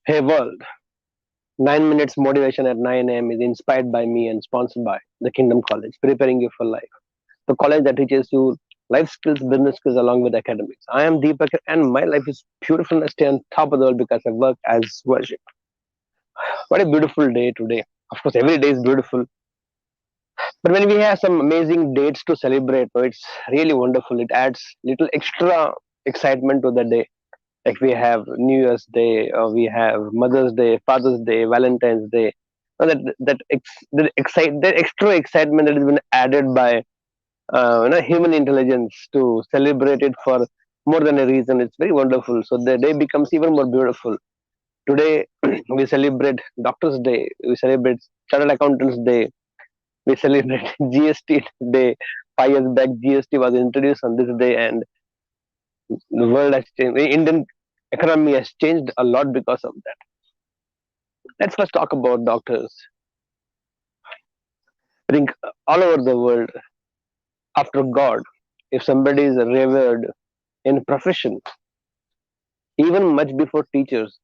Hey world, 9 minutes motivation at 9 a.m. is inspired by me and sponsored by the Kingdom College, preparing you for life. The college that teaches you life skills, business skills along with academics. I am Deepak and my life is beautiful and I stay on top of the world because I work as worship. What a beautiful day today. Of course, every day is beautiful. But when we have some amazing dates to celebrate, it's really wonderful. It adds little extra excitement to the day. Like we have New Year's Day, we have Mother's Day, Father's Day, Valentine's Day. The extra excitement that has been added by human intelligence to celebrate it for more than a reason. It's very wonderful. So the day becomes even more beautiful. Today we celebrate Doctors Day, we celebrate Chartered Accountants Day, we celebrate GST Day. 5 years back, GST was introduced on this day, and the world has changed. The Indian economy has changed a lot because of that. Let's first talk about doctors. I think all over the world, after God, if somebody is revered in profession, even much before teachers,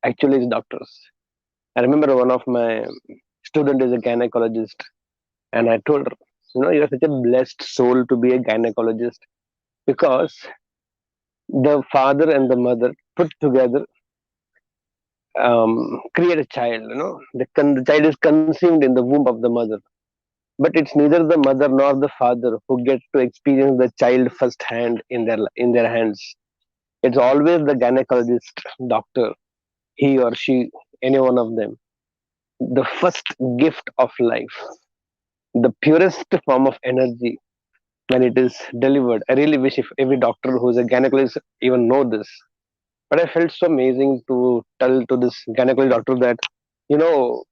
actually is doctors. I remember one of my student is a gynecologist, and I told her, you're such a blessed soul to be a gynecologist because the father and the mother put together create a child. The child is conceived in the womb of the mother, but it's neither the mother nor the father who get to experience the child firsthand in their hands. It's always the gynecologist, doctor, he or she, any one of them. The first gift of life, the purest form of energy when it is delivered. I really wish if every doctor who's a gynecologist even know this. But I felt so amazing to tell to this gynecologist doctor that you know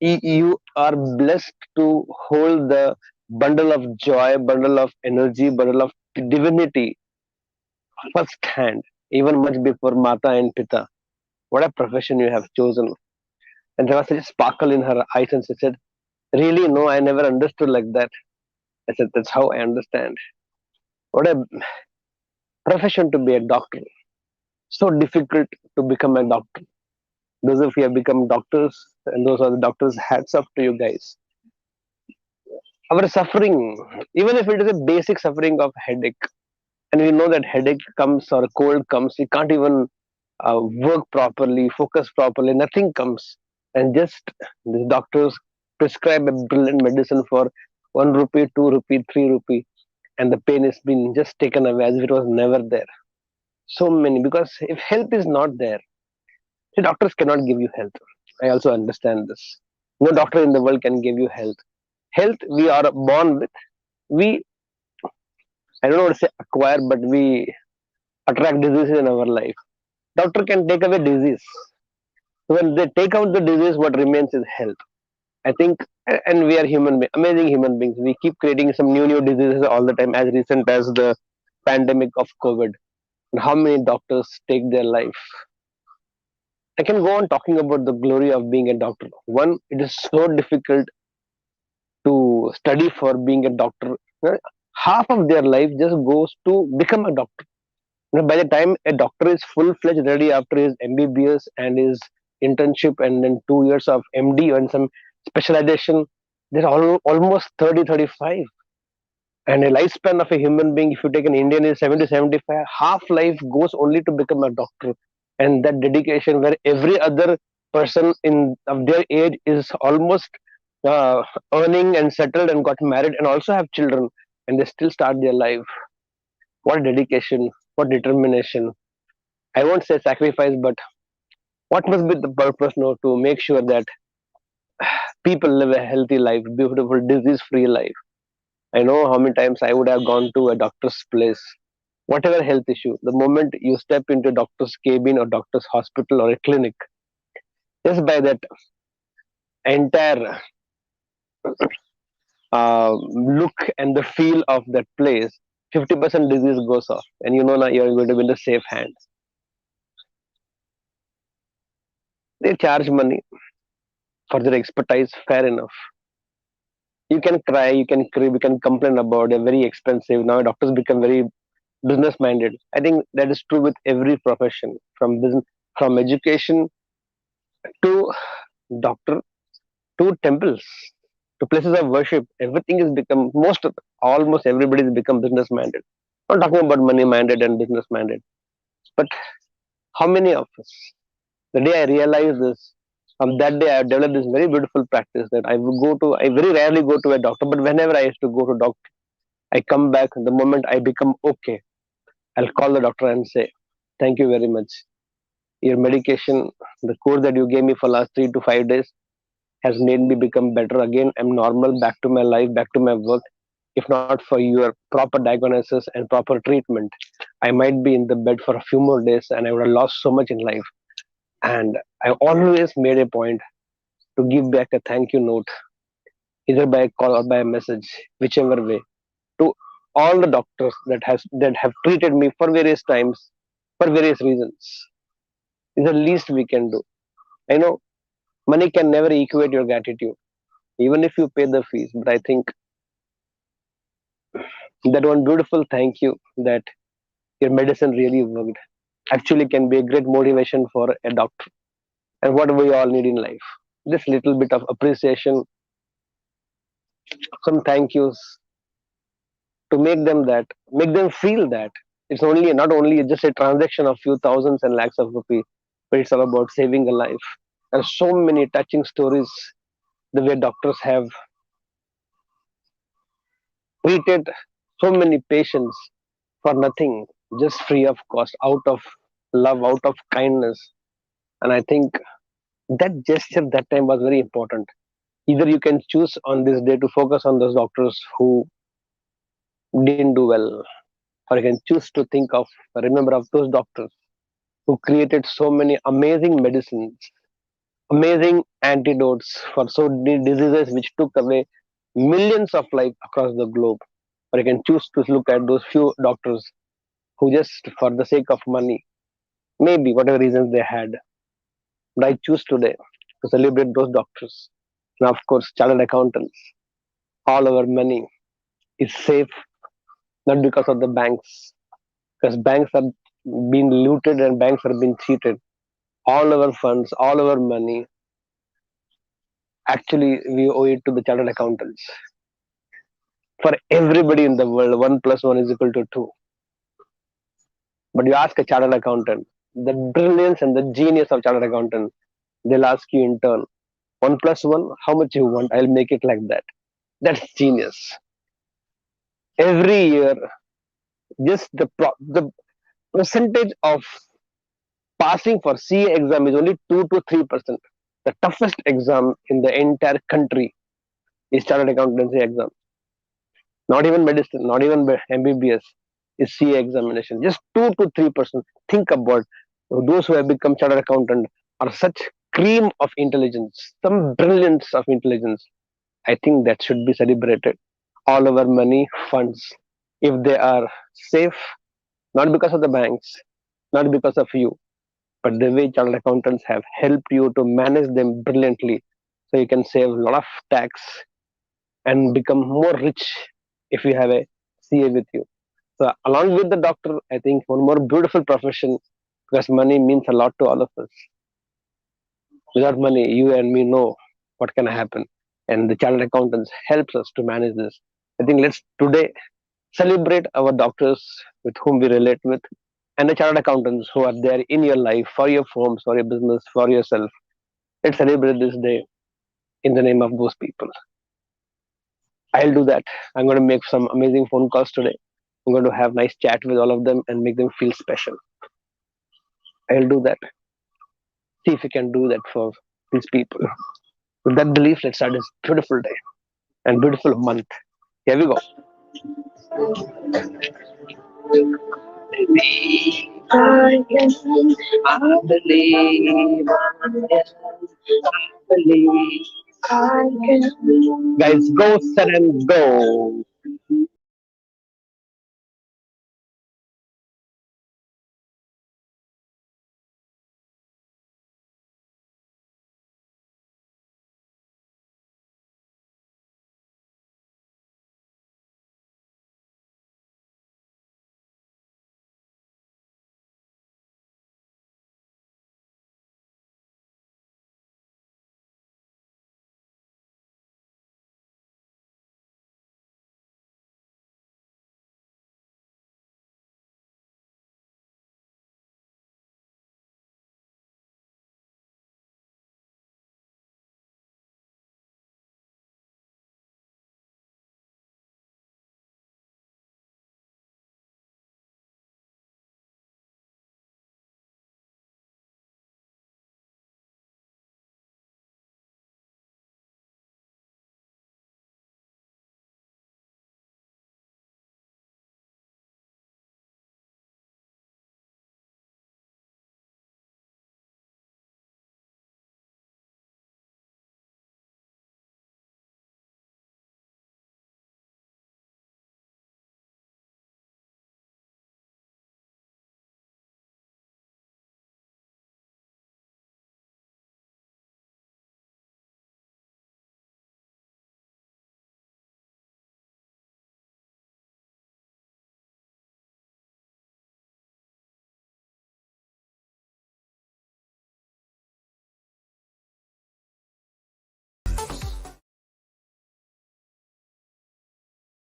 you are blessed to hold the bundle of joy, bundle of energy, bundle of divinity first hand, even much before Mata and Pita. What a profession you have chosen. And there was such a sparkle in her eyes, and she said, really, no, I never understood like that. I said, that's how I understand. What a profession to be a doctor. So difficult to become a doctor. Those of you have become doctors, and those are the doctors, hats off to you guys. Our suffering, even if it is a basic suffering of headache, and we know that headache comes or a cold comes, we can't even work properly, focus properly, nothing comes. And just the doctors prescribe a brilliant medicine for 1 rupee, 2 rupee, 3 rupee, and the pain has been just taken away as if it was never there. So many, because if health is not there, the doctors cannot give you health. I also understand this. No doctor in the world can give you health. Health we are born with. We, I don't know what to say acquire, but we attract diseases in our life. Doctor can take away disease. When they take out the disease, what remains is health. I think, and we are amazing human beings. We keep creating some new diseases all the time, as recent as the pandemic of COVID. And how many doctors take their life? I can go on talking about the glory of being a doctor. One, it is so difficult to study for being a doctor. Uh, Half of their life just goes to become a doctor. By the time a doctor is full fledged ready after his MBBS and his internship and then 2 years of MD and some specialization, they're almost 30, 35. And a lifespan of a human being, if you take an Indian, is 70, 75. Half life goes only to become a doctor. And that dedication, where every other person in of their age is almost uh, earning and settled and got married and also have children, and they still start their life. What dedication, what determination. I won't say sacrifice, but what must be the purpose now to make sure that people live a healthy life, beautiful, disease free life. I know how many times I would have gone to a doctor's place, whatever health issue. The moment you step into a doctor's cabin or doctor's hospital or a clinic, just by that entire look and the feel of that place, 50% disease goes off, and you know now you're going to be in the safe hands. They charge money for their expertise, fair enough. You can cry, you can crib, you can complain about it, very expensive. Now doctors become very business minded. I think that is true with every profession, from business, from education to doctor to temples to places of worship. Everything is become almost everybody has become business minded. Not talking about money minded and business minded, but how many of us? The day I realized this, that day I developed this very beautiful practice that I very rarely go to a doctor, but whenever I used to go to doctor, I come back. The moment I become okay, I'll call the doctor and say, "Thank you very much. Your medication, the course that you gave me for last 3 to 5 days, has made me become better again. I'm normal, back to my life, back to my work. If not for your proper diagnosis and proper treatment, I might be in the bed for a few more days and I would have lost so much in life." And I always made a point to give back a thank you note, either by a call or by a message, whichever way, to all the doctors that have treated me for various times, for various reasons. Is the least we can do. I know money can never equate your gratitude, even if you pay the fees. But I think that one beautiful thank you that your medicine really worked actually can be a great motivation for a doctor and what we all need in life. This little bit of appreciation, some thank yous to make them feel that it's only not only just a transaction of few thousands and lakhs of rupees, but it's all about saving a life. There are so many touching stories the way doctors have treated so many patients for nothing, just free of cost, out of love, out of kindness. And I think that gesture that time was very important. Either you can choose on this day to focus on those doctors who didn't do well, or you can choose to think of, remember of those doctors who created so many amazing medicines, amazing antidotes for so many diseases which took away millions of lives across the globe. Or you can choose to look at those few doctors who just for the sake of money, maybe whatever reasons they had. But I choose today to celebrate those doctors. And of course, chartered accountants. All our money is safe, not because of the banks, because banks are being looted and banks are being cheated. All our funds, all our money, actually we owe it to the chartered accountants. For everybody in the world, one plus one is equal to two. But you ask a chartered accountant, the brilliance and the genius of chartered accountant, they'll ask you in turn, one plus one, how much you want? I'll make it like that. That's genius. Every year, just the percentage of passing for CA exam is only 2 to 3%. The toughest exam in the entire country is chartered accountancy exam. Not even medicine, not even MBBS is CA examination. Just 2 to 3%. Think about those who have become chartered accountant are such cream of intelligence, some brilliance of intelligence. I think that should be celebrated. All our money, funds, if they are safe, not because of the banks, not because of you, but the way chartered accountants have helped you to manage them brilliantly, so you can save a lot of tax and become more rich if you have a CA with you. So along with the doctor, I think one more beautiful profession, because money means a lot to all of us. Without money, you and me know what can happen, and the chartered accountants helps us to manage this. I think let's today celebrate our doctors with whom we relate with, and the chartered accountants who are there in your life for your firms, for your business, for yourself. Let's celebrate this day in the name of those people. I'll do that. I'm going to make some amazing phone calls today. I'm going to have nice chat with all of them and make them feel special. I'll do that. See if we can do that for these people. With that belief, let's start this beautiful day and beautiful month. Here we go. I can, I believe, I believe, I can. Guys, go set and go.